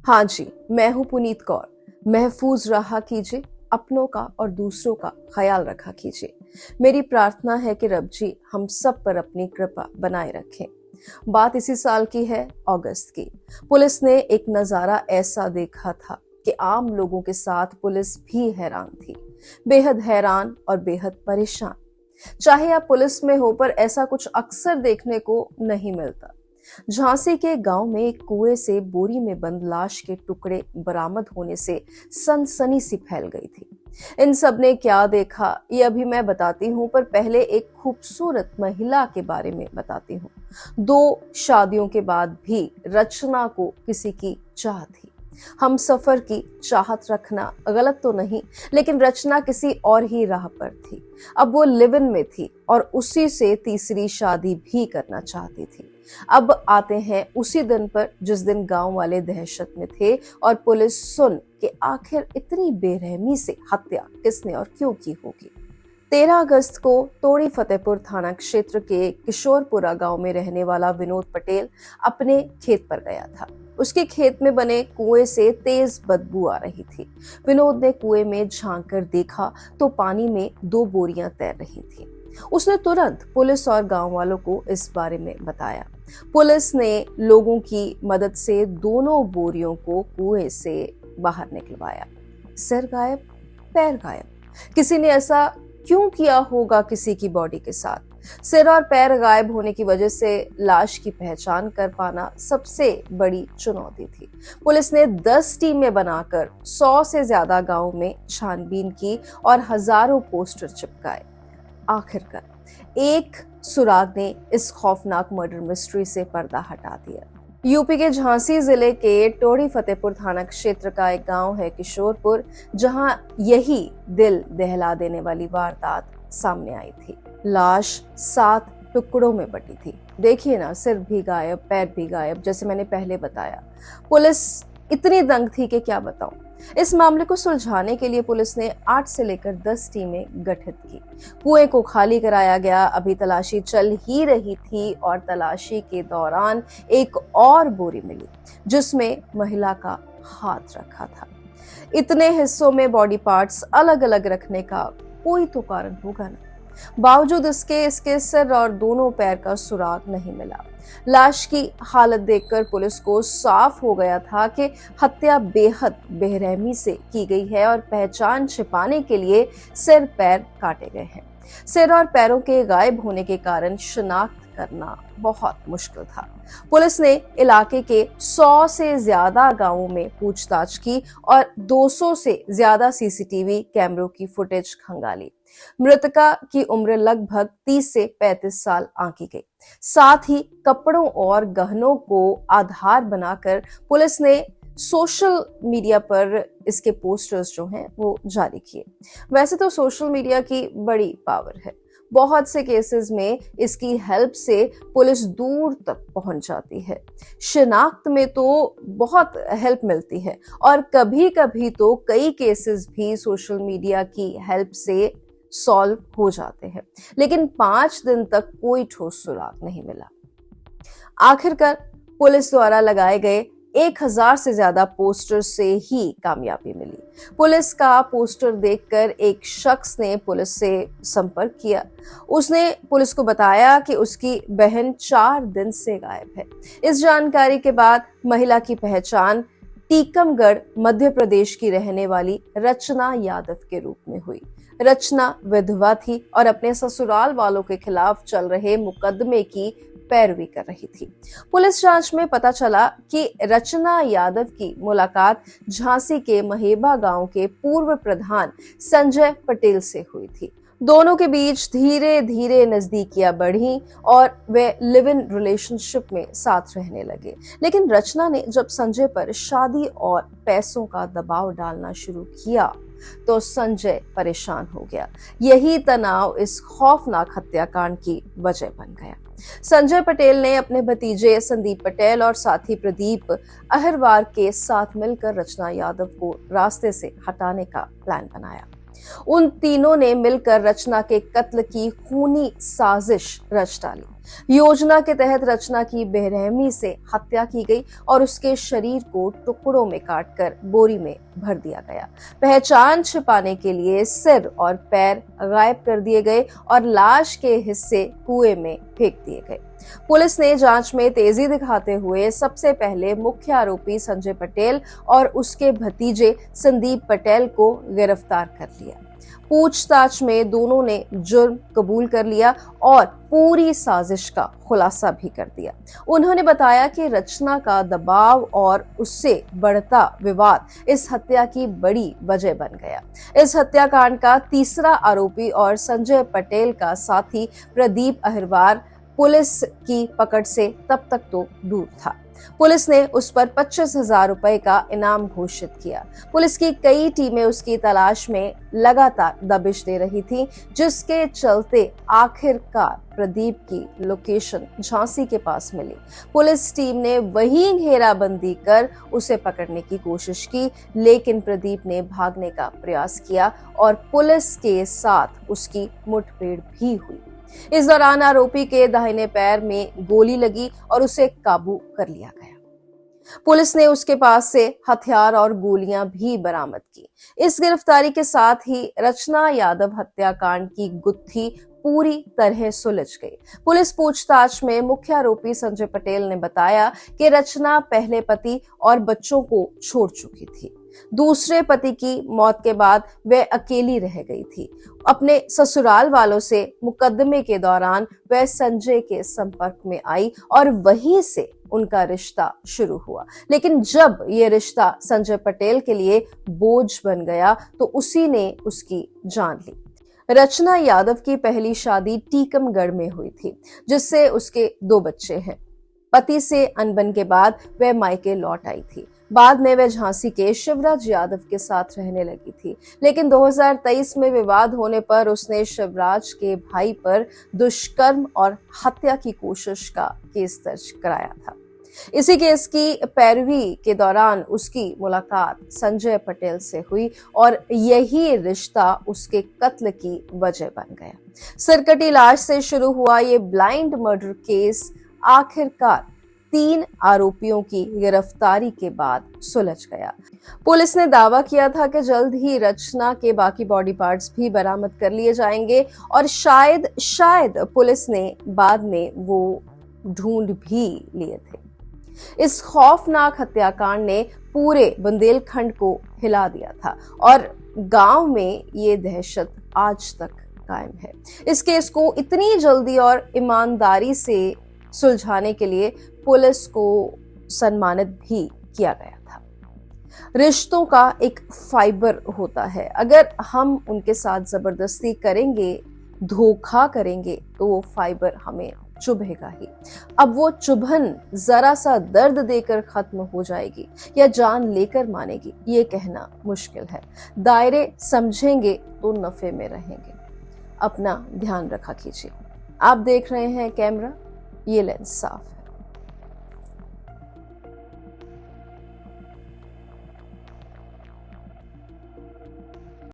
हाँ जी, मैं हूँ पुनीत कौर। महफूज रहा कीजिए, अपनों का और दूसरों का ख्याल रखा कीजिए। मेरी प्रार्थना है कि रब जी हम सब पर अपनी कृपा बनाए रखें। बात इसी साल की है, अगस्त की। पुलिस ने एक नजारा ऐसा देखा था कि आम लोगों के साथ पुलिस भी हैरान थी, बेहद हैरान और बेहद परेशान। चाहे आप पुलिस में हो, पर ऐसा कुछ अक्सर देखने को नहीं मिलता। झांसी के गांव में एक कुएं से बोरी में बंद लाश के टुकड़े बरामद होने से सनसनी सी फैल गई थी। इन सब ने क्या देखा ये अभी मैं बताती हूँ, पर पहले एक खूबसूरत महिला के बारे में बताती हूँ। 2 शादियों के बाद भी रचना को किसी की चाह थी। हम सफर की चाहत रखना गलत तो नहीं, लेकिन रचना किसी और ही राह पर थी। अब वो लिव इन में थी और उसी से तीसरी शादी भी करना चाहती थी। अब आते हैं उसी दिन पर जिस दिन गांव वाले दहशत में थे और पुलिस सुन कि आखिर इतनी बेरहमी से हत्या किसने और क्यों की होगी। 13 अगस्त को तोड़ी फतेहपुर थाना क्षेत्र के किशोरपुरा गांव में रहने वाला विनोद पटेल अपने खेत पर गया था। उसके खेत में बने कुएं से तेज बदबू आ रही थी। विनोद ने कुएं में झांक कर देखा तो पानी में 2 बोरियां तैर रही थी। उसने तुरंत पुलिस और गांव वालों को इस बारे में बताया। पुलिस ने लोगों की मदद से दोनों बोरियों को कुएं से बाहर निकलवाया। सिर गायब, पैर गायब। किसी ने ऐसा क्यों किया होगा किसी की बॉडी के साथ? सिर और पैर गायब होने की वजह से लाश की पहचान कर पाना सबसे बड़ी चुनौती थी। पुलिस ने 10 टीमें बनाकर 100 से ज्यादा गांव में छानबीन की और हजारों पोस्टर चिपकाए। आखिरकार एक सुराग ने इस खौफनाक मर्डर मिस्ट्री से पर्दा हटा दिया। यूपी के झांसी जिले के टोड़ी फतेहपुर थाना क्षेत्र का एक गांव है किशोरपुर, जहां यही दिल दहला देने वाली वारदात सामने आई थी। लाश 7 टुकड़ों में बटी थी। देखिए ना, सिर भी गायब, पैर भी गायब, जैसे मैंने पहले बताया। पुलिस इतनी दंग थी कि क्या बताऊं। इस मामले को सुलझाने के लिए पुलिस ने 8 से लेकर 10 टीमें गठित की। कुएं को खाली कराया गया। अभी तलाशी चल ही रही थी और तलाशी के दौरान एक और बोरी मिली जिसमें महिला का हाथ रखा था। इतने हिस्सों में बॉडी पार्ट्स अलग अलग रखने का कोई तो कारण होगा ना। बावजूद इसके सिर और दोनों पैर का सुराग नहीं मिला। लाश की हालत देखकर पुलिस को साफ हो गया था कि हत्या बेहद बेरहमी से की गई है और पहचान छिपाने के लिए सिर पैर काटे गए हैं। सिर और पैरों के गायब होने के कारण शिनाख्त करना बहुत मुश्किल था। पुलिस ने इलाके के 100 से ज्यादा गांवों में पूछताछ की और 200 से ज्यादा सीसीटीवी कैमरों की फुटेज खंगाली। मृतका की उम्र लगभग 30 से 35 साल आंकी गई। साथ ही कपड़ों और गहनों को आधार बनाकर पुलिस ने सोशल मीडिया पर इसके पोस्टर्स जो हैं वो जारी किए। वैसे तो सोशल मीडिया की बड़ी पावर है। बहुत से केसेस में इसकी हेल्प से पुलिस दूर तक पहुंच जाती है। शिनाख्त में तो बहुत हेल्प मिलती है और कभी कभी तो कई केसेस भी सोशल मीडिया की हेल्प से सॉल्व हो जाते हैं, लेकिन 5 दिन तक कोई ठोस सुराग नहीं मिला। आखिरकार पुलिस द्वारा लगाए गए 1000 से ज्यादा पोस्टर से ही कामयाबी मिली। पुलिस का पोस्टर देखकर एक शख्स ने पुलिस से संपर्क किया। उसने पुलिस को बताया कि उसकी बहन 4 दिन से गायब है। इस जानकारी के बाद महिला की पहचान टीकमगढ़ मध्य प्रदेश की रहने वाली रचना यादव के रूप में हुई। रचना विधवा थी और अपने ससुराल वालों के खिलाफ चल रहे मुकदमे की पैरवी कर रही थी। पुलिस जांच में पता चला कि रचना यादव की मुलाकात झांसी के महेबा गांव के पूर्व प्रधान संजय पटेल से हुई थी। दोनों के बीच धीरे धीरे नजदीकियां बढ़ी और वे लिव इन रिलेशनशिप में साथ रहने लगे। लेकिन रचना ने जब संजय पर शादी और पैसों का दबाव डालना शुरू किया तो संजय परेशान हो गया। यही तनाव इस खौफनाक हत्याकांड की वजह बन गया। संजय पटेल ने अपने भतीजे संदीप पटेल और साथी प्रदीप अहिरवार के साथ मिलकर रचना यादव को रास्ते से हटाने का प्लान बनाया। उन तीनों ने मिलकर रचना के कत्ल की खूनी साजिश रच डाली। योजना के तहत रचना की बेरहमी से हत्या की गई और उसके शरीर को टुकड़ों में काटकर बोरी में भर दिया गया। पहचान छिपाने के लिए सिर और पैर गायब कर दिए गए और लाश के हिस्से कुएं में फेंक दिए गए। पुलिस ने जांच में तेजी दिखाते हुए सबसे पहले मुख्य आरोपी संजय पटेल और उसके भतीजे संदीप पटेल को गिरफ्तार कर लिया। पूछताछ में दोनों ने जुर्म कबूल कर लिया और पूरी साजिश का खुलासा भी कर दिया। उन्होंने बताया कि रचना का दबाव और उससे बढ़ता विवाद इस हत्या की बड़ी वजह बन गया। इस हत्याकांड का तीसरा आरोपी और संजय पटेल का साथी प्रदीप अहिरवार पुलिस की पकड़ से तब तक तो दूर था। पुलिस ने उस पर 25,000 रुपए का इनाम घोषित किया। पुलिस की कई टीमें उसकी तलाश में लगातार दबिश दे रही थी, जिसके चलते आखिरकार प्रदीप की लोकेशन झांसी के पास मिली। पुलिस टीम ने वहीं घेराबंदी कर उसे पकड़ने की कोशिश की, लेकिन प्रदीप ने भागने का प्रयास किया और पुलिस के साथ उसकी मुठभेड़ भी हुई। इस दौरान आरोपी के दाहिने पैर में गोली लगी और उसे काबू कर लिया गया। पुलिस ने उसके पास से हथियार और गोलियां भी बरामद की। इस गिरफ्तारी के साथ ही रचना यादव हत्याकांड की गुत्थी पूरी तरह सुलझ गई। पुलिस पूछताछ में मुख्य आरोपी संजय पटेल ने बताया कि रचना पहले पति और बच्चों को छोड़ चुकी थी। दूसरे पति की मौत के बाद वह अकेली रह गई थी। अपने ससुराल वालों से मुकदमे के दौरान वह संजय के संपर्क में आई और वहीं से उनका रिश्ता शुरू हुआ। लेकिन जब यह रिश्ता संजय पटेल के लिए बोझ बन गया तो उसी ने उसकी जान ली। रचना यादव की पहली शादी टीकमगढ़ में हुई थी, जिससे उसके 2 बच्चे हैं। पति से अनबन के बाद वह मायके लौट आई थी। बाद में वह झांसी के शिवराज यादव के साथ रहने लगी थी, लेकिन 2023 में विवाद होने पर उसने शिवराज के भाई पर दुष्कर्म और हत्या की कोशिश का केस दर्ज कराया था। इसी केस की पैरवी के दौरान उसकी मुलाकात संजय पटेल से हुई और यही रिश्ता उसके कत्ल की वजह बन गया। सिरकटी लाश से शुरू हुआ ये ब्लाइंड मर्डर केस आखिरकार 3 आरोपियों की गिरफ्तारी के बाद सुलझ गया। पुलिस ने दावा किया था कि जल्द ही रचना के बाकी बॉडी पार्ट्स भी बरामद कर लिए जाएंगे और शायद पुलिस ने बाद में वो ढूंढ भी लिए थे। इस खौफनाक हत्याकांड ने पूरे बुंदेलखंड को हिला दिया था और गांव में ये दहशत आज तक कायम है। इस केस को इतनी जल्दी और ईमानदारी से सुलझाने के लिए पुलिस को सम्मानित भी किया गया था। रिश्तों का एक फाइबर होता है, अगर हम उनके साथ जबरदस्ती करेंगे, धोखा करेंगे तो वो फाइबर हमें चुभेगा ही। अब वो चुभन जरा सा दर्द देकर खत्म हो जाएगी या जान लेकर मानेगी, ये कहना मुश्किल है। दायरे समझेंगे तो नफे में रहेंगे। अपना ध्यान रखा कीजिए। आप देख रहे हैं कैमरा, ये लेंस साफ है।